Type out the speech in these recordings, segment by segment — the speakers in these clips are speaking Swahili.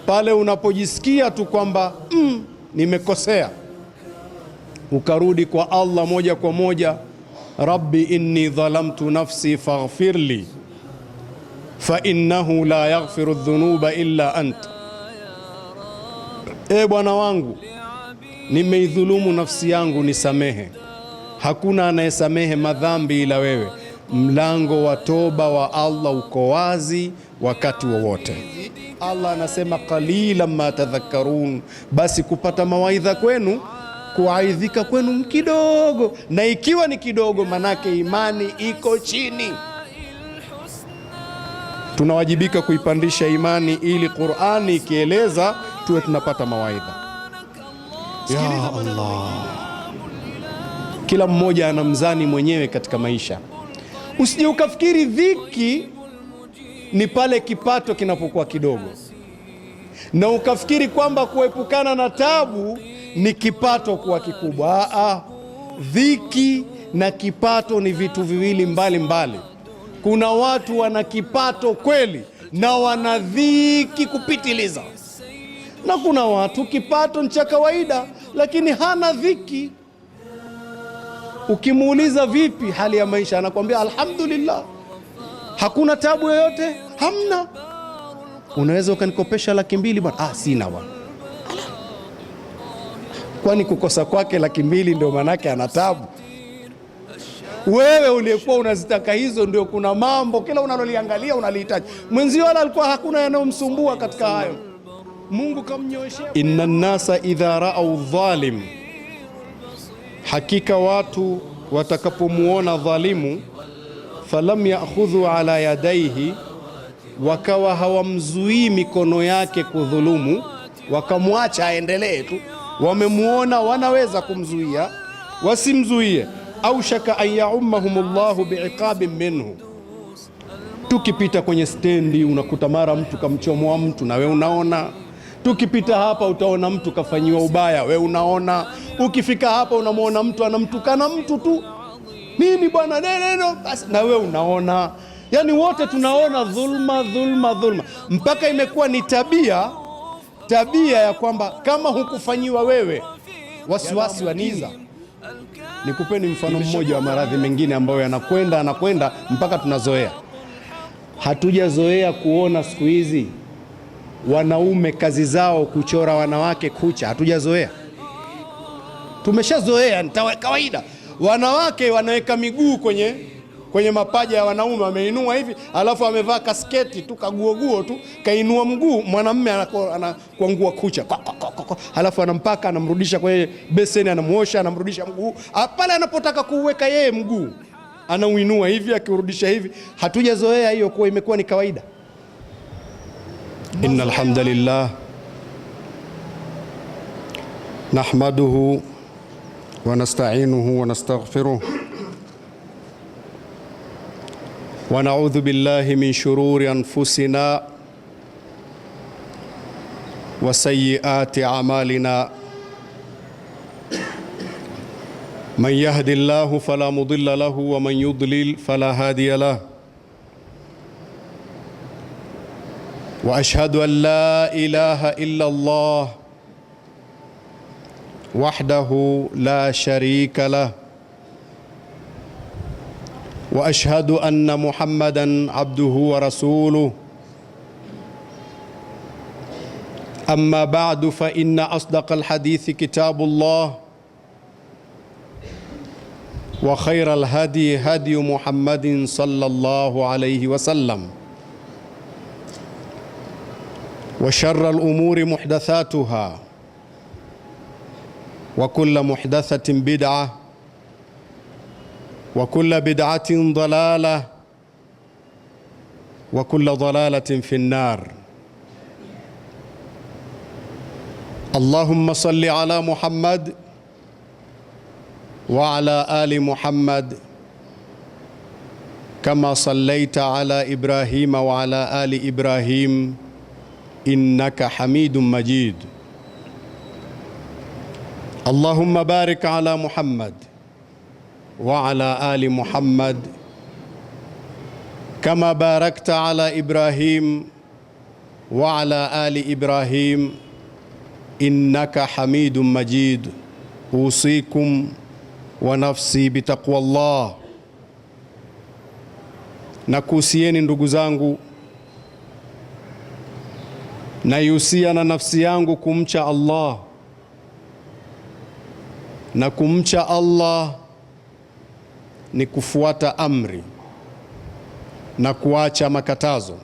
pale unapojisikia tu kwamba nimekosea, ukarudi kwa Allah moja kwa moja, rabbi inni dhalamtu nafsi faghfirli fa innahu la yaghfiru dhunuba illa anta, Bwana wangu nimeidhulumu nafsi yangu, nisamehe, hakuna anayesamehe madhambi ila wewe. Mlango wa toba wa Allah uko wazi wakati wowote. Allah anasema qalilan ma tadhakkarun, basi kupata mawaidha kwenu, kuaidhika kwenu kidogo, na ikiwa ni kidogo manake imani iko chini. Tunawajibika kuipandisha imani ili Qur'ani ikieleza tuwe tunapata mawaidha. Ya Allah, kila mmoja ana mzani mwenyewe katika maisha. Usije ukafikiri dhiki ni pale kipato kinapokuwa kidogo, na ukafikiri kwamba kuepukana na tabu ni kipato kuwa kikubwa. Dhiki na kipato ni vitu viwili mbali. Kuna watu wana kipato kweli na wana dhiki kupitiliza, na kuna watu kipato ni cha kawaida lakini hana dhiki. Ukimuuliza vipi hali ya maisha, anakuambia alhamdulillah, hakuna tabu yoyote, hamna. Unaweza ukanikopesha 200,000 bwana? Sina bwana. Kwani kukosa kwake 200,000 ndio manake ana tabu? Wewe uliyekuwa unazitaka hizo ndio kuna mambo kila unaloliangalia unalihitaji. Mwenzio wala alikuwa hakuna yanayomsumbua katika hayo. Mungu kamnyoshea. Inna nasa idha ra'au dhalim, hakika watu watakapomuona dhalimu, falam ya'khudhu ala yadaihi, wakawa hawamzuii mikono yake kudhulumu, wakamwacha aendelee tu. Wamemuona wanaweza kumzuia, wasimzuie. Au shaka an ya'ummahumullahu bi'iqabin minhu. Tukipita kwenye stendi unakuta mara mtu kamchomoa mtu na we unaona. Tukipita hapa utaona mtu kafanyiwa ubaya, we unaona. Ukifika hapa unamwona mtu anamtukana mtu tu, nini bwana neno, basi na we unaona. Yani wote tunaona dhulma, mpaka imekuwa ni tabia ya kwamba kama hukufanyiwa wewe wasiwasi waniza. Nikupeni mfano mmoja wa maradhi mengine ambayo yanakwenda mpaka tunazoea. Hatujazoea kuona siku hizi wanaume kazi zao kuchora wanawake kucha. Hatujazoea, tumeshazoea, ni kawaida. Wanawake wanaweka miguu kwenye mapaja ya wanaume, wameinua hivi, alafu amevaa kasketi tu kaguoguo tu, kainua mguu. Mwanamume anakuangua kucha, alafu anampaka, anamrudisha kwenye beseni, anamuosha, anamrudisha mguu. Pale anapotaka kuweka yeye mguu anauinua hivi, akirudisha hivi. Hatujazoea hiyo, kwa imekuwa ni kawaida. Innal hamdalillah nahmaduhu wa nasta'inuhu wa nastaghfiruh wa na'udhu billahi min shururi anfusina wa sayyiati a'malina. Man yahdillahu fala mudilla lahu wa man yudlil fala hadiya lahu. Wa ashhadu an la ilaha illa Allah wahdahu la sharika lah. Wa ashhadu anna Muhammadan abduhu wa rasuluh. Amma ba'du, fa inna asdaqal hadithi kitabullah wa khairal hadi hadi Muhammadin sallallahu alayhi wa sallam. Wa sharral umuri muhdathatuha wa kullu muhdathatin bid'ah wa kullu bid'atin dalalah wa kullu dalalatin fin nar. Allahumma salli ala Muhammad wa ala ali Muhammad kama sallaita ala Ibrahim wa ala ali Ibrahim innaka hamidun majid. Allahumma barik ala Muhammad wa ala ali Muhammad kama barakta ala Ibrahim wa ala ali Ibrahim innaka hamidun majid. Usikum wa nafsi bitaqwa Allah. Na kuhusieni ndugu zangu, na yusia na nafsi yangu kumcha Allah. Na kumcha Allah ni kufuata amri na kuacha makatazo.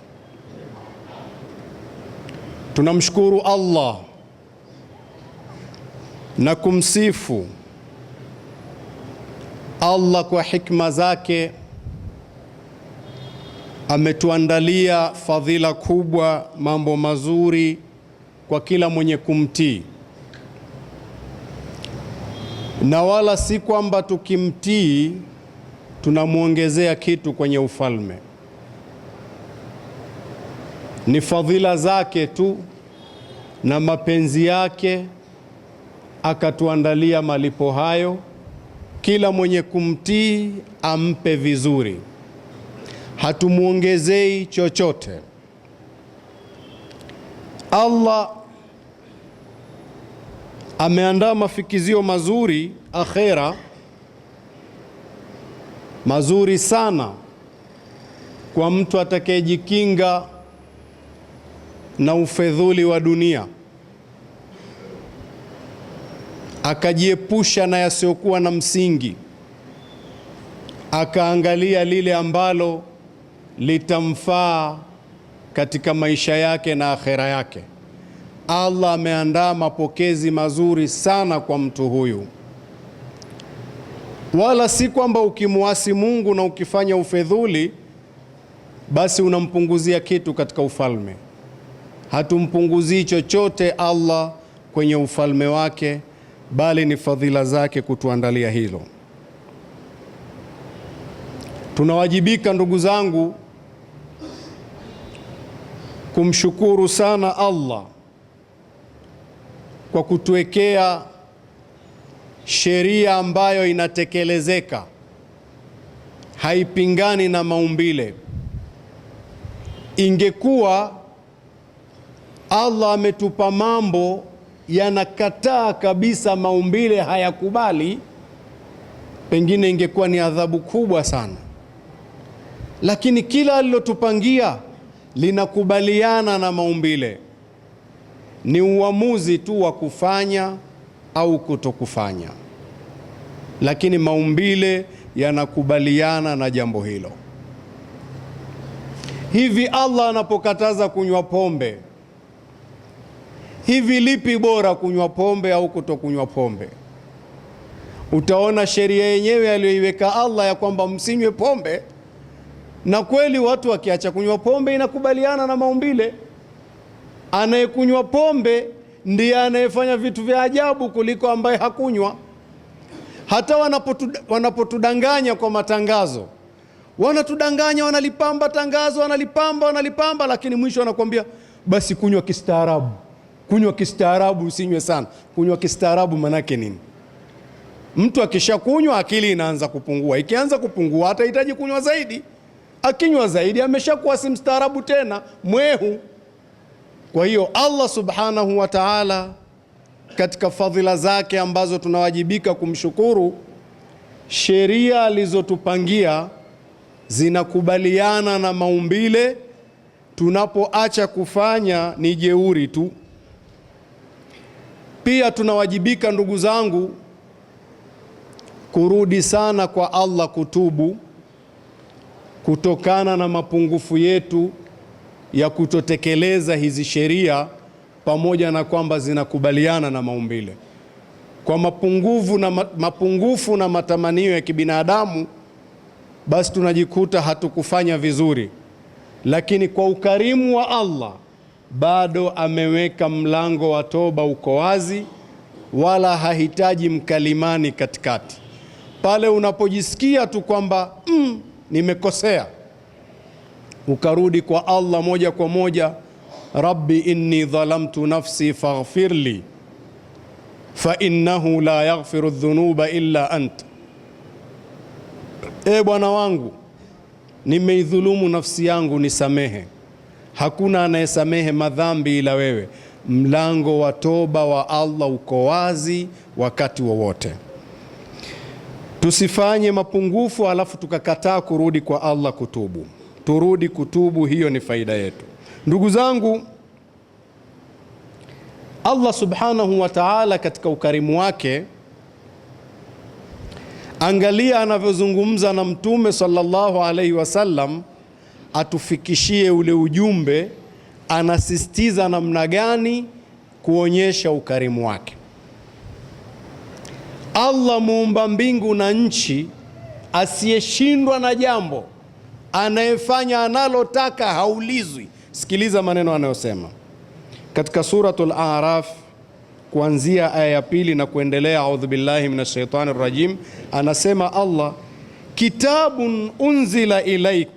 Tunamshukuru Allah na kumsifu Allah kwa hikma zake. Ametuandalia fadhila kubwa, mambo mazuri kwa kila mwenye kumtii, na wala si kwamba tukimtii tunamuongezea kitu kwenye ufalme. Ni fadhila zake tu na mapenzi yake akatuandalia malipo hayo. Kila mwenye kumtii ampe vizuri, hatumuongezei chochote. Allah ameandaa mafikizio mazuri akhera, mazuri sana kwa mtu atakayejikinga na ufedhuli wa dunia, akajiepusha na yasiyokuwa na msingi, akaangalia lile ambalo litamfaa katika maisha yake na akhera yake. Allah ameandaa mapokezi mazuri sana kwa mtu huyu. Wala si kwamba ukimuasi Mungu na ukifanya ufedhuli basi unampunguzia kitu katika ufalme. Hatumpunguzii chochote Allah kwenye ufalme wake, bali ni fadhila zake kutuandalia hilo. Tunawajibika ndugu zangu kumshukuru sana Allah kwa kutuwekea sheria ambayo inatekelezeka, haipingani na maumbile. Ingekuwa Allah ametupa mambo yanakataa kabisa, maumbile hayakubali, pengine ingekuwa ni adhabu kubwa sana. Lakini kila alilotupangia linakubaliana na maumbile. Ni uamuzi tu wa kufanya au kutokufanya, lakini maumbile yanakubaliana na jambo hilo. Hivi Allah anapokataza kunywa pombe, hivi lipi bora, kunywa pombe au kutokunywa pombe? Utaona sheria yenyewe aliyoiweka Allah ya kwamba msinywe pombe, na kweli watu wakiacha kunywa pombe inakubaliana na maumbile. Anayekunywa pombe ndiye anayefanya vitu vya ajabu kuliko ambaye hakunywa. Hata wanapotudanganya kwa matangazo, wanatudanganya, wanalipamba tangazo, wanalipamba, lakini mwisho wanakuambia basi kunywa kistaarabu. Kunywa kistaarabu, usinywe sana. Kunywa kistaarabu manake nini? Mtu akishakunywa akili inaanza kupungua. Ikianza kupungua hatahitaji kunywa zaidi. Akinywa zaidi ameshakuwa si mstaarabu tena, mwehu. Kwa hiyo Allah subhanahu wa ta'ala katika fadhila zake ambazo tunawajibika kumshukuru, sheria alizotupangia zinakubaliana na maumbile. Tunapoacha kufanya ni jeuri tu. Pia tunawajibika ndugu zangu kurudi sana kwa Allah, kutubu kutokana na mapungufu yetu ya kutotekeleza hizi sheria, pamoja na kwamba zinakubaliana na maumbile. Kwa mapungufu na matamanio ya kibinadamu, basi tunajikuta hatukufanya vizuri, lakini kwa ukarimu wa Allah bado ameweka mlango wa toba uko wazi, wala hahitaji mkalimani katikati. Pale unapojisikia tu kwamba nimekosea, ukarudi kwa Allah moja kwa moja, Rabbi inni dhalamtu nafsi faghfirli fa innahu la yaghfiru dhunuba illa anta. Bwana wangu, nimeidhulumu nafsi yangu, nisamehe, hakuna anayesamehe madhambi ila wewe. Mlango wa toba wa Allah uko wazi wakati wowote. Tusifanye mapungufu alafu tukakataa kurudi kwa Allah kutubu. Turudi kutubu, hiyo ni faida yetu. Ndugu zangu, Allah subhanahu wa ta'ala katika ukarimu wake, angalia anavyozungumza na Mtume sallallahu alaihi wasallam atufikishie ule ujumbe. Anasisitiza namna gani kuonyesha ukarimu wake. Allah muumba mbingu na nchi, asiyeshindwa na jambo, anayefanya analotaka, haulizwi. Sikiliza maneno anayosema katika suratul A'raf kuanzia aya ya 2 na kuendelea. A'udhu billahi minash shaitani rajim. Anasema Allah, kitabun unzila ilaik,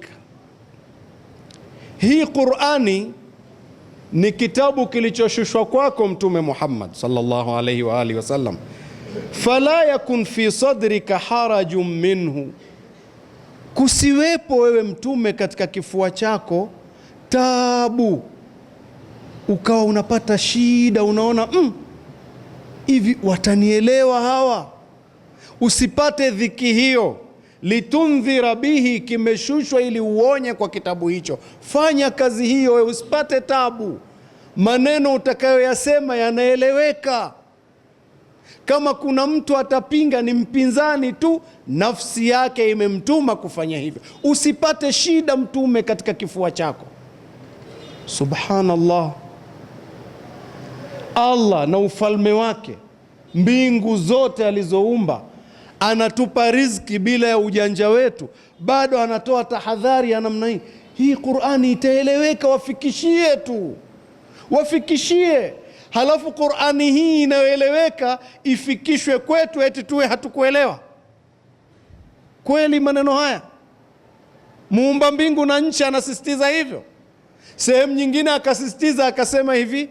hii Qur'ani ni kitabu kilichoshushwa kwako Mtume Muhammad sallallahu alayhi wa alihi wasallam. Fala yakun fi sadrika harajun minhu, kusiwepo wewe Mtume katika kifua chako tabu, ukawa unapata shida, unaona hivi watanielewa hawa. Usipate dhiki hiyo. Litundhira bihi, kimeshushwa ili uonye kwa kitabu hicho. Fanya kazi hiyo wewe, usipate tabu. Maneno utakayoyasema yanaeleweka. Kama kuna mtu atapinga, ni mpinzani tu, nafsi yake imemtuma kufanya hivyo. Usipate shida Mtume katika kifua chako. Subhanallah. Allah na ufalme wake, mbingu zote alizoumba, anatupa riziki bila ya ujanja wetu, bado anatoa tahadhari ya namna hii. Hii Qur'ani itaeleweka, wafikishie tu, wafikishie. Halafu Qur'ani hii inayoeleweka ifikishwe kwetu eti tuwe hatukuelewa? Kweli maneno haya? Muumba mbingu na nchi anasisitiza hivyo. Sehemu nyingine akasisitiza akasema hivi,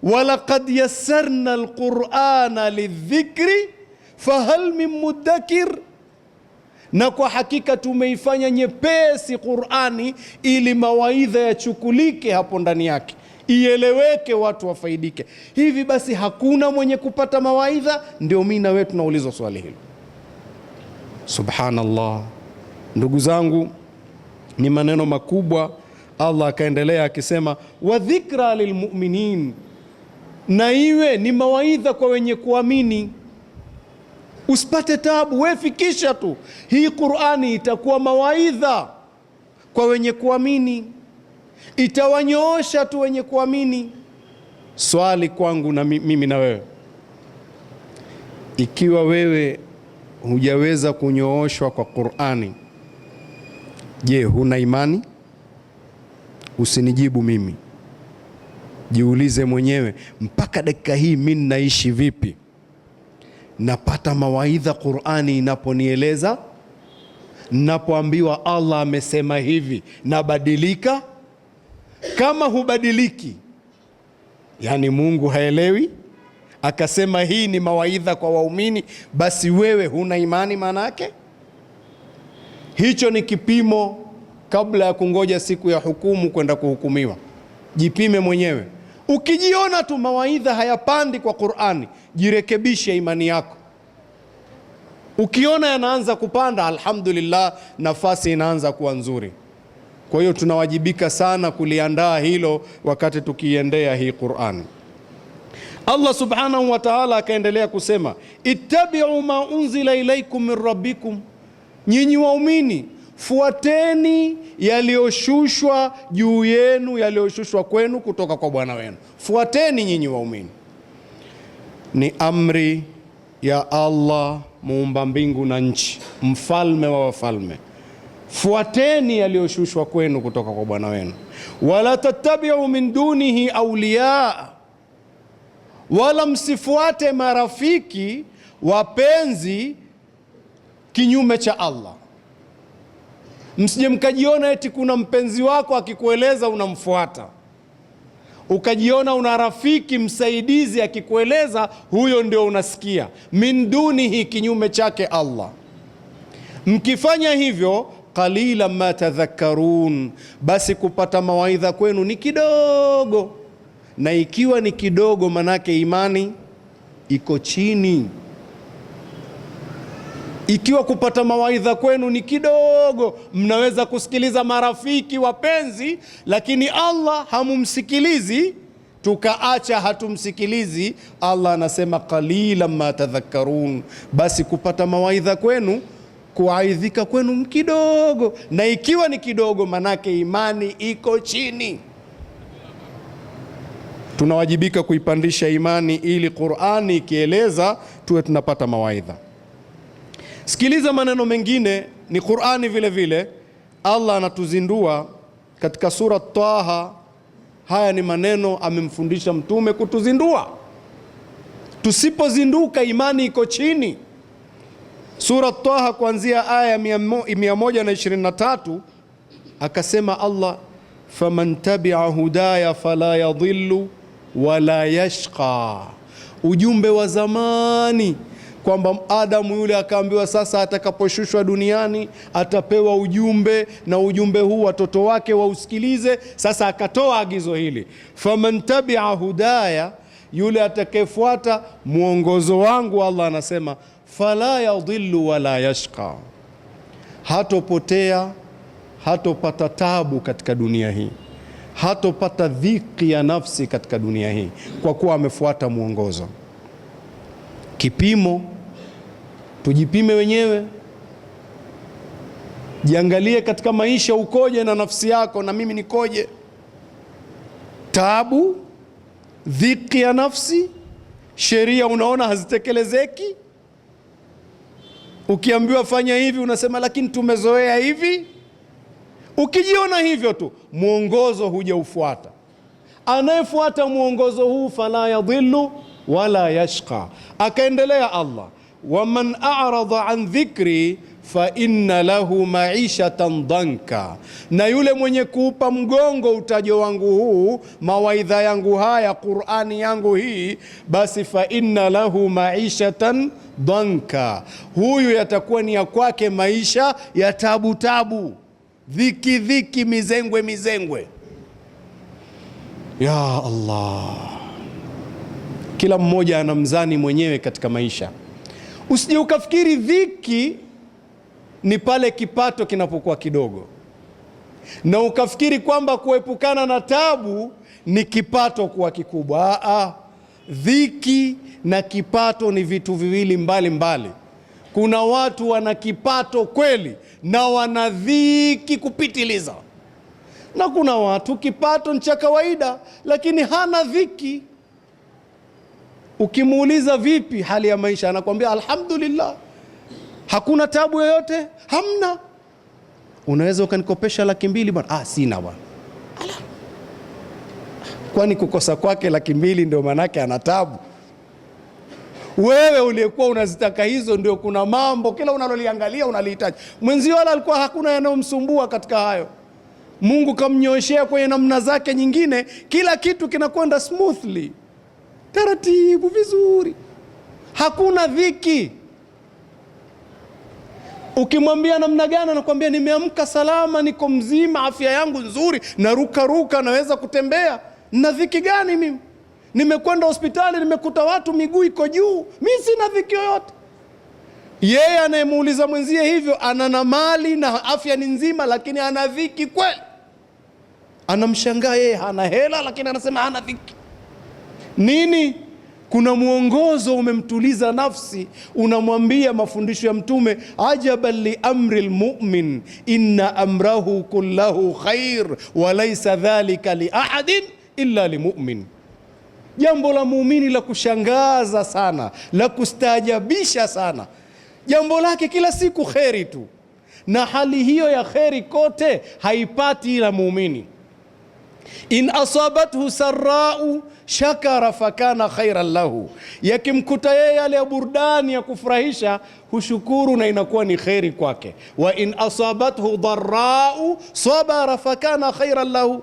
walaqad yassarna alqur'ana lidhikri fahal min muddakir, na kwa hakika tumeifanya nyepesi Qur'ani ili mawaidha yachukulike hapo ndani yake, ieleweke, watu wafaidike. Hivi basi hakuna mwenye kupata mawaidha? Ndio mimi na wewe tunaulizwa swali hilo. Subhanallah. Ndugu zangu, ni maneno makubwa. Allah akaendelea akisema, wa dhikra lilmu'minin, na iwe ni mawaidha kwa wenye kuamini. Usipate tabu, wewe fikisha tu. Hii Qur'ani itakuwa mawaidha kwa wenye kuamini, itawanyoosha tu wenye kuamini. Swali kwangu na mimi na wewe, ikiwa wewe hujaweza kunyooshwa kwa Qur'ani, je, huna imani? Usinijibu mimi, jiulize mwenyewe, mpaka dakika hii mimi naishi vipi? Napata mawaidha Qur'ani inaponieleza? Napoambiwa Allah amesema hivi, nabadilika? Kama hubadiliki, yani Mungu haelewi, akasema hii ni mawaidha kwa waumini, basi wewe huna imani maana yake. Hicho ni kipimo kabla ya kungoja siku ya hukumu kwenda kuhukumiwa. Jipime mwenyewe. Ukijiona tu mawaidha hayapandi kwa Qur'ani, jirekebishe imani yako. Ukiona yanaanza kupanda, alhamdulillah, nafasi inaanza kuwa nzuri. Kwa hiyo tunawajibika sana kuliandaa hilo wakati tukiendea hii Qur'ani. Allah subhanahu wa ta'ala akaendelea kusema, ittabi'u ma unzila ilaykum min rabbikum, nyinyi waumini fuateni yaliyoshushwa juu yenu, yaliyoshushwa kwenu kutoka kwa Bwana wenu. Fuateni nyinyi waumini. Ni amri ya Allah muumba mbingu na nchi, mfalme wa wafalme. Fuateni yaliyoshushwa kwenu kutoka kwa Bwana wenu. Wala tattabi'u min dunihi awliya, wala msifuate marafiki wapenzi kinyume cha Allah. Msije mkajiona eti kuna mpenzi wako akikueleza unamfuata, ukajiona una rafiki msaidizi akikueleza huyo ndio unasikia. Min dunihi, kinyume chake Allah. Mkifanya hivyo, qalilan ma tadhakkarun, basi kupata mawaidha kwenu ni kidogo. Na ikiwa ni kidogo, manake imani iko chini. Ikiwa kupata mawaidha kwenu ni kidogo, mnaweza kusikiliza marafiki wapenzi, lakini Allah hamumsikilizi, tukaacha hatumsikilizi. Allah anasema qalilan ma tadhakkarun, basi kupata mawaidha kwenu, kuaidhika kwenu ni kidogo. Na ikiwa ni kidogo, manake imani iko chini. Tunawajibika kuipandisha imani ili Qur'ani ikieleza tuwe tunapata mawaidha. Sikiliza maneno mengine, ni Qur'ani vile vile. Allah anatuzindua katika sura Taha. Haya ni maneno amemfundisha mtume kutuzindua. Tusipozinduka imani iko chini. Sura Taha kuanzia aya 123 akasema Allah, faman tabi'a hudaya fala yadhillu wala yashqa. Ujumbe wa zamani kwamba Adamu yule akaambiwa sasa atakaposhushwa duniani atapewa ujumbe, na ujumbe huu watoto wake wausikilize. Sasa akatoa agizo hili, faman tabi'a hudaya, yule atakayefuata mwongozo wangu, Allah anasema fala yadhillu wala yashqa, hatopotea, hatopata tabu katika dunia hii, hatopata dhiki ya nafsi katika dunia hii, kwa kuwa amefuata mwongozo. Kipimo, tujipime wenyewe, jiangalie katika maisha ukoje na nafsi yako, na mimi nikoje. Tabu, dhiki ya nafsi, sheria unaona hazitekelezeki. Ukiambiwa fanya hivi unasema lakini tumezoea hivi. Ukijiona hivyo tu, mwongozo hujaufuata. Anayefuata mwongozo huu fala yadhillu wala yashqa. Akaendelea Allah, waman a'rada an dhikri fa inna lahu ma'ishatan dhanka, na yule mwenye kuupa mgongo utajo wangu huu, mawaidha yangu haya, Qur'ani yangu hii, basi fa inna lahu ma'ishatan dhanka, huyu yatakuwa ni ya kwake maisha ya tabu tabu, dhiki dhiki, mizengwe mizengwe. Ya Allah, kila mmoja ana mzani mwenyewe katika maisha. Usije ukafikiri dhiki ni pale kipato kinapokuwa kidogo, na ukafikiri kwamba kuepukana na tabu ni kipato kuwa kikubwa. Dhiki na kipato ni vitu viwili mbali mbali. Kuna watu wana kipato kweli na wana dhiki kupitiliza, na kuna watu kipato ni cha kawaida lakini hana dhiki. Ukimuuliza vipi hali ya maisha, anakuambia alhamdulillah, hakuna tabu yoyote, hamna. Unaweza ukanikopesha 200,000 bwana? Sina bwana. Kwani kukosa kwake 200,000 ndio manake ana tabu? Wewe uliyekuwa unazitaka hizo ndio kuna mambo kila unaloliangalia unalihitaji. Mwenzio wala alikuwa hakuna yanayomsumbua katika hayo. Mungu kamnyoshea kwenye namna zake nyingine, kila kitu kinakwenda smoothly, taratibu, vizuri, hakuna dhiki. Ukimwambia namna gani, anakuambia nimeamka salama, niko mzima, afya yangu nzuri, naruka ruka, naweza kutembea. Na dhiki gani mimi? Nimekwenda hospitali, nimekuta watu miguu iko juu, mimi sina dhiki yoyote. Yeye anayemuuliza mwenzie hivyo ana mali na afya ni nzima, lakini ana dhiki kweli. Anamshangaa yeye hana hela lakini anasema hana dhiki. Nini? Kuna mwongozo umemtuliza nafsi, unamwambia mafundisho ya Mtume, ajaban li amri almu'min inna amrahu kullahu khair wa laysa dhalika li ahadin illa limu'min. Jambo la muumini la kushangaza sana, la kustaajabisha sana, jambo lake kila siku kheri tu, na hali hiyo ya kheri kote haipati ila muumini. In asabathu sarra'u shakara fakana khairan lahu, yakimkuta yeye yale ya burudani ya kufurahisha hushukuru na inakuwa ni kheri kwake. Wa in asabathu dharra'u sabara fakana khairan lahu,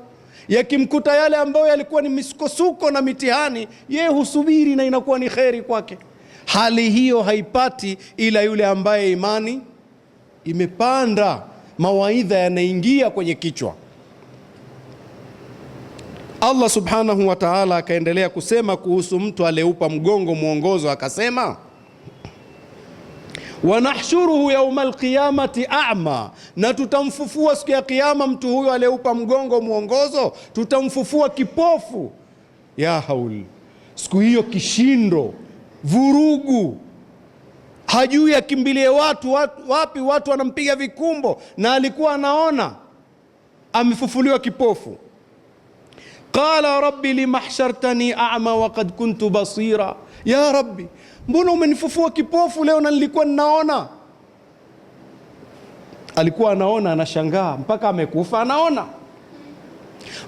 yakimkuta yale ambayo yalikuwa ni misukosuko na mitihani, yeye husubiri na inakuwa ni kheri kwake. Hali hiyo haipati ila yule ambaye imani imepanda, mawaidha yanaingia kwenye kichwa. Allah subhanahu wa ta'ala akaendelea kusema kuhusu mtu aliyeupa mgongo mwongozo, akasema wanahshuruhu yaumal qiyamati a'ma, na tutamfufua siku ya kiyama mtu huyo aliyeupa mgongo mwongozo, tutamfufua kipofu. Ya haul, siku hiyo kishindo, vurugu, hajui akimbilie wapi, watu wanampiga vikumbo, na alikuwa anaona, amefufuliwa kipofu. Qala rabbi lima hashartani a'ma wa qad kuntu basira, ya rabbi, mbona umenifufua kipofu leo na nilikuwa ninaona? Alikuwa anaona, anashangaa, mpaka amekufa anaona,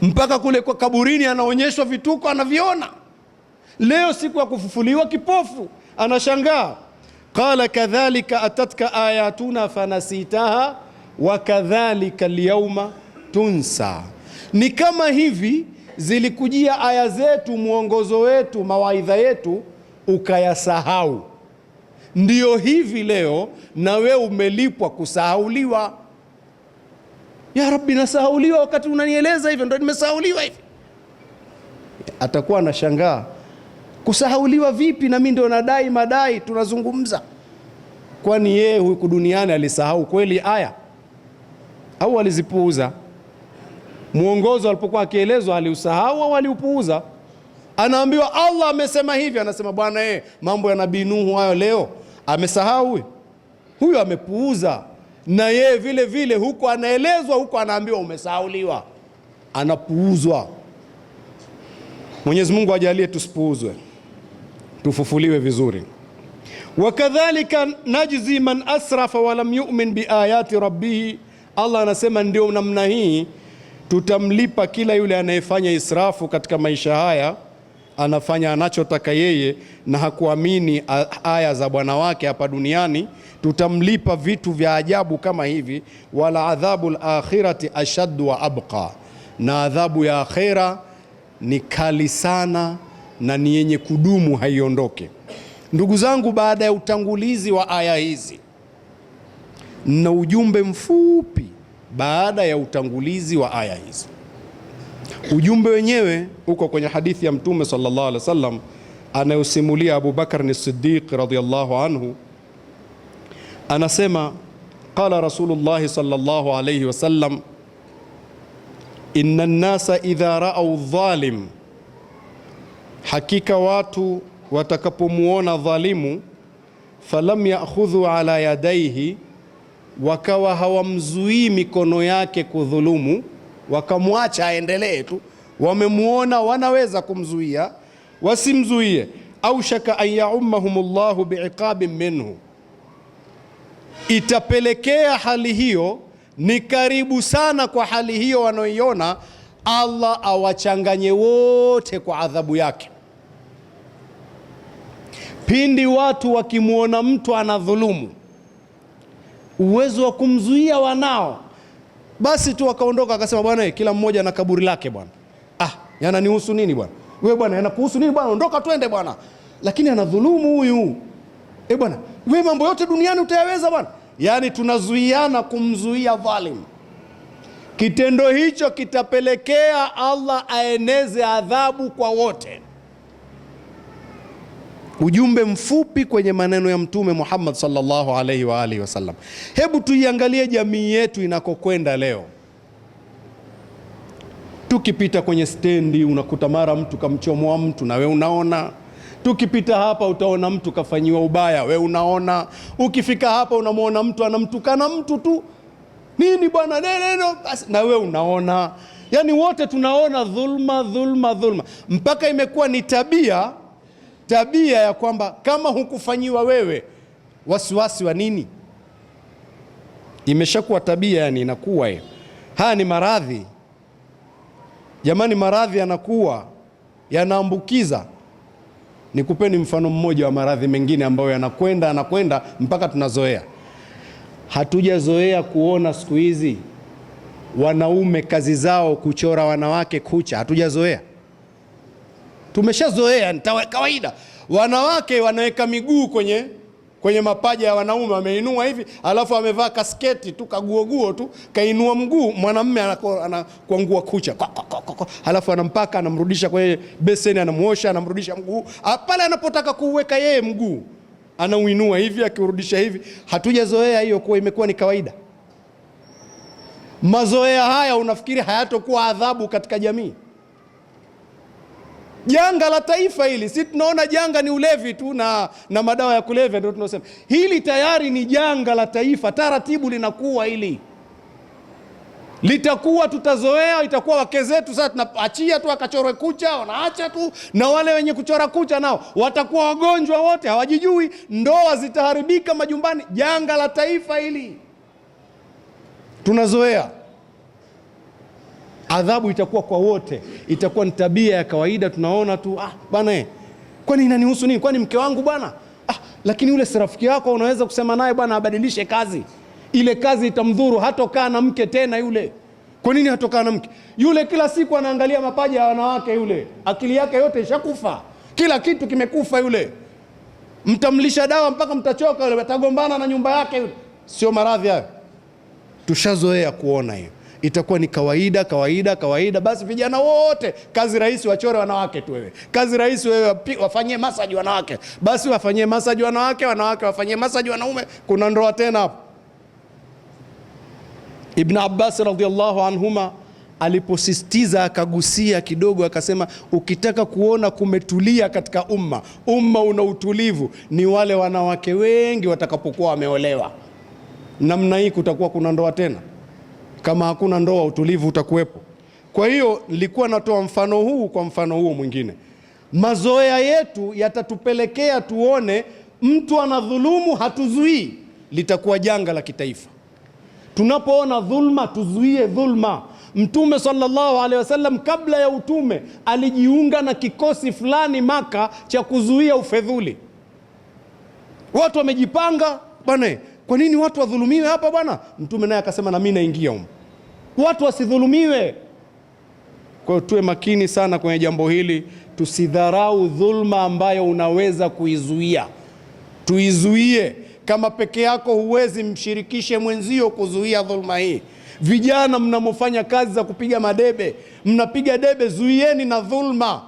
mpaka kule kwa kaburini anaonyeshwa vituko anaviona. Leo siku ya kufufuliwa kipofu, anashangaa. Qala kadhalika atatka ayatuna fanasitaha wa kadhalika alyawma tunsa, ni kama hivi zilikujia aya zetu, mwongozo wetu, mawaidha yetu, ukayasahau. Ndiyo hivi leo na we umelipwa kusahauliwa. Ya Rabbi, nasahauliwa wakati unanieleza hivyo, ndio nimesahauliwa hivi. Atakuwa anashangaa, kusahauliwa vipi na mimi ndio nadai madai tunazungumza? Kwani yeye huku duniani alisahau kweli aya au alizipuuza? Mwongozo alipokuwa akielezwa aliusahau au aliupuuza? Anaambiwa Allah amesema hivi, anasema bwana mambo ya Nabii Nuhu hayo leo amesahau huyo, amepuuza. Na yeye vile vile huko anaelezwa, huko anaambiwa umesahauliwa, anapuuzwa. Mwenyezi Mungu ajalie tusipuuzwe, tufufuliwe vizuri. Wakadhalika najzi man asrafa wa lam yu'min biayati rabbih, Allah anasema ndio namna hii tutamlipa kila yule anayefanya israfu katika maisha haya, anafanya anachotaka yeye na hakuamini aya za Bwana wake hapa duniani. Tutamlipa vitu vya ajabu kama hivi. Wala adhabul akhirati ashaddu wa abqa, na adhabu ya akhira ni kali sana na ni yenye kudumu, haiondoke. Ndugu zangu, baada ya utangulizi wa aya hizi na ujumbe mfupi baada ya utangulizi wa aya hizi. Ujumbe wenyewe uko kwenye hadithi ya Mtume sallallahu alaihi wasallam anayosimulia Abu Bakar as-Siddiq radhiyallahu anhu. Anasema qala Rasulullah sallallahu alaihi wasallam, inna an-nasa idha ra'aw dhalim, hakika watu watakapomuona dhalimu, falam ya'khudhu ala yadayhi, wakawa hawamzuii mikono yake kudhulumu, wakamwacha aendelee tu, wamemuona wanaweza kumzuia wasimzuie. Au shaka an yaummahumullahu biiqabin minhu, itapelekea hali hiyo, ni karibu sana kwa hali hiyo wanaoiona, Allah awachanganye wote kwa adhabu yake. Pindi watu wakimuona mtu anadhulumu, uwezo wa kumzuia wanao, basi tu wakaondoka, akasema bwana kila mmoja na kaburi lake bwana. Yananihusu nini bwana? Wewe bwana yanakuhusu nini bwana? Ondoka twende bwana. Lakini anadhulumu huyu. Bwana, wewe mambo yote duniani utayaweza bwana? Yani tunazuiana kumzuia dhalim. Kitendo hicho kitapelekea Allah aeneze adhabu kwa wote. Ujumbe mfupi kwenye maneno ya Mtume Muhammad sallallahu alaihi wa alihi wasallam. Hebu tuiangalie jamii yetu inakokwenda leo. Tukipita kwenye stendi unakuta mara mtu kamchomoa mtu na we unaona. Tukipita hapa utaona mtu kafanyiwa ubaya, we unaona. Ukifika hapa unamuona mtu anamtukana mtu tu, nini bwana neno, basi na we unaona. Yani wote tunaona dhulma dhulma dhulma, mpaka imekuwa ni tabia ya kwamba kama hukufanyiwa wewe, wasiwasi wa nini? Imeshakuwa tabia, yani inakuwa hiyo. Haya ni maradhi jamani, maradhi yanakuwa yanaambukiza. Nikupeni mfano mmoja wa maradhi mengine ambayo yanakwenda mpaka tunazoea. Hatujazoea kuona siku hizi wanaume kazi zao kuchora wanawake kucha, hatujazoea. Tumeshazoea, ni kawaida. Wanawake wanaweka miguu kwenye mapaja ya wanaume, ameinua hivi, alafu amevaa kasketi tu, kaguoguo tu, kainua mguu. Mwanamume anakuangua kucha, alafu anampaka, anamrudisha kwenye beseni, anamuosha, anamrudisha mguu. Pale anapotaka kuweka yeye mguu anauinua hivi, akirudisha hivi. Hatujazoea hiyo, kwa imekuwa ni kawaida. Mazoea haya unafikiri hayatokuwa adhabu katika jamii? Janga la taifa hili, si tunaona janga ni ulevi tu na madawa ya kulevya, ndio tunasema hili tayari ni janga la taifa. Taratibu linakuwa hili, litakuwa, tutazoea, itakuwa wake zetu sasa tunaachia tu akachorwe kucha, wanaacha tu, na wale wenye kuchora kucha nao watakuwa wagonjwa wote, hawajijui, ndoa zitaharibika majumbani. Janga la taifa hili tunazoea. Adhabu itakuwa kwa wote, itakuwa ni tabia ya kawaida. Tunaona tu bwana, kwani inanihusu nini? Kwani mke wangu bwana? Lakini yule si rafiki yako, unaweza kusema naye bwana abadilishe kazi. Ile kazi itamdhuru, hatokaa na mke tena yule. Kwa nini hatokaa na mke? Yule kila siku anaangalia mapaja ya wanawake yule. Akili yake yote ishakufa. Kila kitu kimekufa yule. Mtamlisha dawa mpaka mtachoka yule, atagombana na nyumba yake yule. Sio maradhi hayo. Tushazoea kuona hiyo. Itakuwa ni kawaida. Basi vijana wote, kazi rahisi wachore wanawake tu wewe. Kazi rahisi wewe wafanyie massage wanawake. Basi wafanyie massage wanawake wafanyie massage wanaume. Kuna ndoa tena hapo. Ibn Abbas radhiallahu anhuma aliposisitiza, akagusia kidogo, akasema ukitaka kuona kumetulia katika umma una utulivu, ni wale wanawake wengi watakapokuwa wameolewa. Namna hii kutakuwa kuna ndoa tena. Kama hakuna ndoa, utulivu utakuwepo. Kwa hiyo nilikuwa natoa mfano huu kwa mfano huo mwingine. Mazoea yetu yatatupelekea tuone mtu anadhulumu, hatuzuii, litakuwa janga la kitaifa. Tunapoona dhulma, tuzuie dhulma. Mtume sallallahu alaihi wasallam kabla ya utume alijiunga na kikosi fulani Maka cha kuzuia ufedhuli. Watu wamejipanga, bwana, kwa nini watu wadhulumiwe hapa bwana? Mtume naye akasema na mimi naingia huko, watu wasidhulumiwe. Kwa hiyo tuwe makini sana kwenye jambo hili, tusidharau dhulma ambayo unaweza kuizuia. Tuizuie. Kama peke yako huwezi, mshirikishe mwenzio kuzuia dhulma hii. Vijana mnamofanya kazi za kupiga madebe, mnapiga debe, zuieni na dhulma.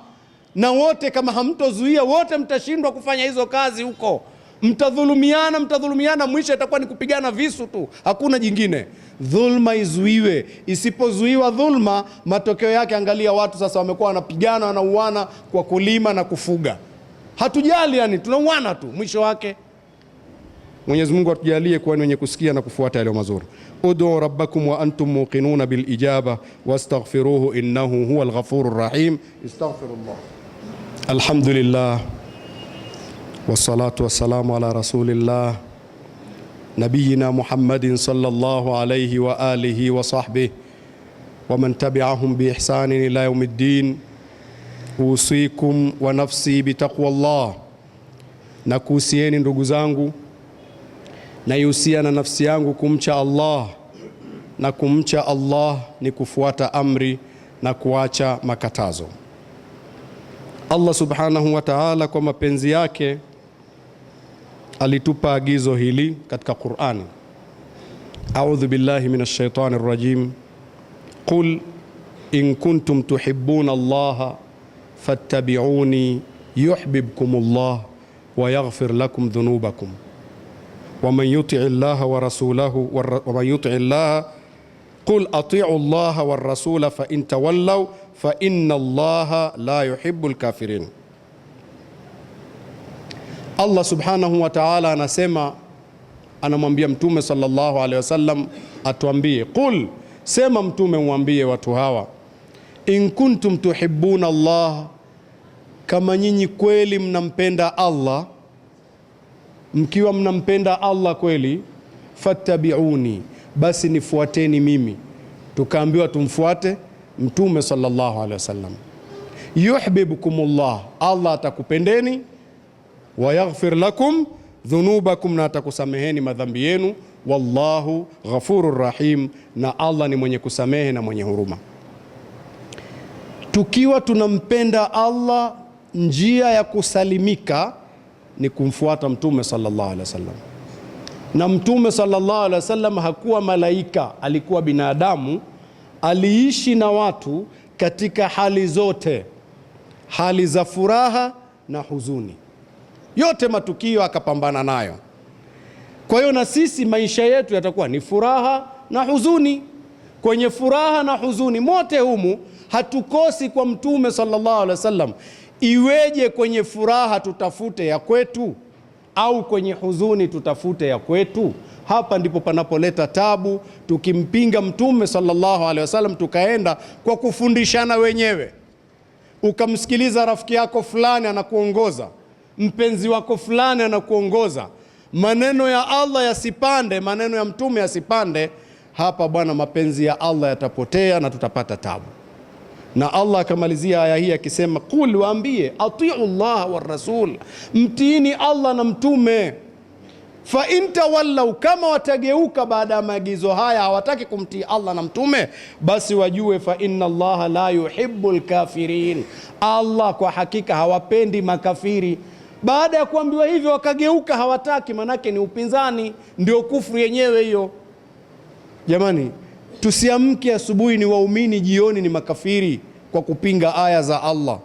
Na wote kama hamtozuia, wote mtashindwa kufanya hizo kazi huko. Mtadhulumiana, mwisho itakuwa ni kupigana visu tu, hakuna jingine. Dhulma izuiwe. Isipozuiwa dhulma, matokeo yake angalia, watu sasa wamekuwa wanapigana, wanauana kwa kulima na kufuga. Hatujali, yani tunauana tu, mwisho wake. Mwenyezi Mungu atujalie kuwa wenye kusikia na kufuata yale mazuri. Ud'u rabbakum wa antum muqinuna bil ijaba wastaghfiruhu innahu huwal ghafurur rahim. Astaghfirullah. Alhamdulillah wassalatu wassalamu ala rasulillah nabiyina Muhammadin sallallahu alayhi wa alihi wa sahbihi wa man tabi'ahum bi ihsanin ila yawmiddin. Usikum wa nafsi bitaqwallah. Na kuhusieni ndugu zangu, naihusia na nafsi yangu kumcha Allah, na kumcha Allah ni kufuata amri na kuacha makatazo. Allah subhanahu wa ta'ala kwa mapenzi yake alitupa agizo hili katika Qur'ani. A'udhu billahi minash shaitanir rajim. Qul in kuntum tuhibbuna Allaha fattabi'uni yuhibbukumullah wa yaghfir lakum dhunubakum. ومن يطع الله ورسوله ومن يطع الله قل اطيعوا الله والرسول فإن تولوا فإن الله لا يحب الكافرين. Allah subhanahu wa ta'ala anasema, anamwambia mtume sallallahu alaihi wasallam atuambie, qul, sema mtume muambie watu hawa, in kuntum tuhibbuna Allah, kama nyinyi kweli mnampenda Allah, mkiwa mnampenda Allah kweli, fattabi'uni, basi nifuateni mimi. Tukaambiwa tumfuate mtume sallallahu alaihi wasallam. Yuhibbukumullah, Allah atakupendeni, wa yaghfir lakum dhunubakum, na atakusameheni madhambi yenu. Wallahu ghafurur rahim, na Allah ni mwenye kusamehe na mwenye huruma. Tukiwa tunampenda Allah, njia ya kusalimika ni kumfuata Mtume sallallahu alaihi wasallam. Na Mtume sallallahu alaihi wasallam hakuwa malaika, alikuwa binadamu, aliishi na watu katika hali zote, hali za furaha na huzuni, yote matukio akapambana nayo. Kwa hiyo na sisi maisha yetu yatakuwa ni furaha na huzuni. Kwenye furaha na huzuni mote humu hatukosi kwa Mtume sallallahu alaihi wasallam. Iweje kwenye furaha tutafute ya kwetu au kwenye huzuni tutafute ya kwetu? Hapa ndipo panapoleta tabu. Tukimpinga Mtume sallallahu alaihi wasallam tukaenda kwa kufundishana wenyewe, ukamsikiliza rafiki yako fulani anakuongoza, mpenzi wako fulani anakuongoza, maneno ya Allah yasipande, maneno ya Mtume yasipande, hapa bwana, mapenzi ya Allah yatapotea na tutapata tabu. Na Allah akamalizia aya hii akisema, qul, waambie, atiu Allah wa rasul, mtiini Allah na Mtume. Fa in tawallau, kama watageuka baada ya maagizo haya hawataki kumtii Allah na Mtume, basi wajue fa inna Allah la yuhibbul kafirin, Allah kwa hakika hawapendi makafiri. Baada ya kuambiwa hivyo wakageuka hawataki, manake ni upinzani, ndio kufuru yenyewe hiyo. Jamani, tusiamke asubuhi ni waumini, jioni ni makafiri kwa kupinga aya za Allah.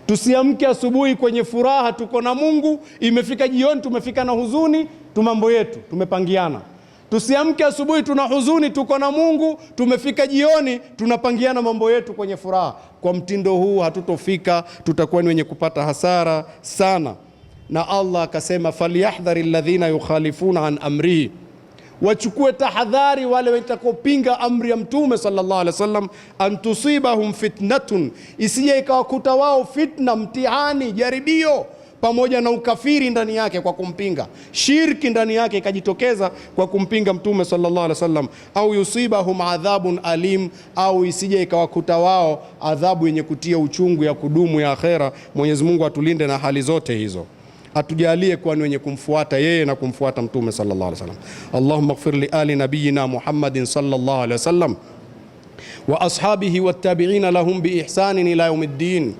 Tusiamke asubuhi kwenye furaha tuko na Mungu, imefika jioni tumefika na huzuni, mambo yetu tumepangiana. Tusiamke asubuhi tuna huzuni tuko na Mungu, tumefika jioni tunapangiana mambo yetu kwenye furaha. Kwa mtindo huu hatutofika, tutakuwa ni wenye kupata hasara sana. Na Allah akasema, falyahdhari alladhina yukhalifuna an amrihi, wachukue tahadhari wale watakopinga amri ya Mtume sallallahu alaihi wasallam, antusibahum fitnatun, isije ikawakuta wao fitna, mtihani, jaribio, pamoja na ukafiri ndani yake kwa kumpinga, shirki ndani yake ikajitokeza kwa kumpinga Mtume sallallahu alaihi wasallam, au yusibahum adhabun alim, au isije ikawakuta wao adhabu yenye kutia uchungu ya kudumu ya akhera. Mwenyezi Mungu atulinde na hali zote hizo, atujalie kuwa ni wenye kumfuata yeye na kumfuata Mtume sallallahu alaihi wasallam. Allahumma ighfir li ali nabiyina Muhammadin sallallahu alaihi wasallam wa ashabihi wattabi'ina lahum bi ihsanin ila yawmiddin.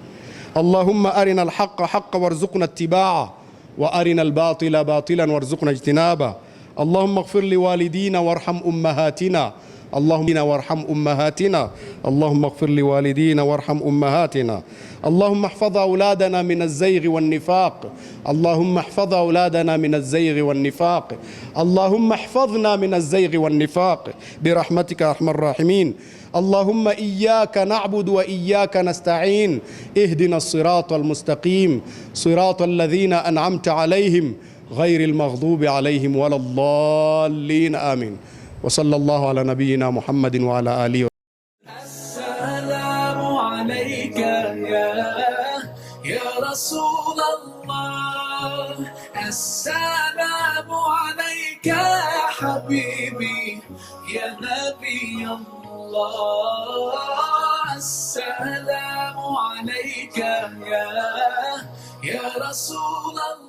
Allahumma arina al-haqqa haqqan warzuqna ittiba'ah wa arina al-batila batilan warzuqna ijtinabah. Allahumma ighfir li walidina warham ummahatina. اللهم وارحم أمهاتنا. اللهم اغفر لوالدينا وارحم أمهاتنا. اللهم احفظ أولادنا من الزيغ والنفاق. اللهم احفظ أولادنا من الزيغ والنفاق. اللهم احفظنا من الزيغ والنفاق برحمتك يا أرحم الراحمين. اللهم إياك نعبد وإياك نستعين. اهدنا الصراط المستقيم، صراط الذين أنعمت عليهم غير المغضوب عليهم ولا الضالين، آمين. وصلى الله على نبينا محمد وعلى آله. السلام عليك يا رسول الله، السلام عليك يا حبيبي يا نبي الله، السلام عليك يا رسول الله.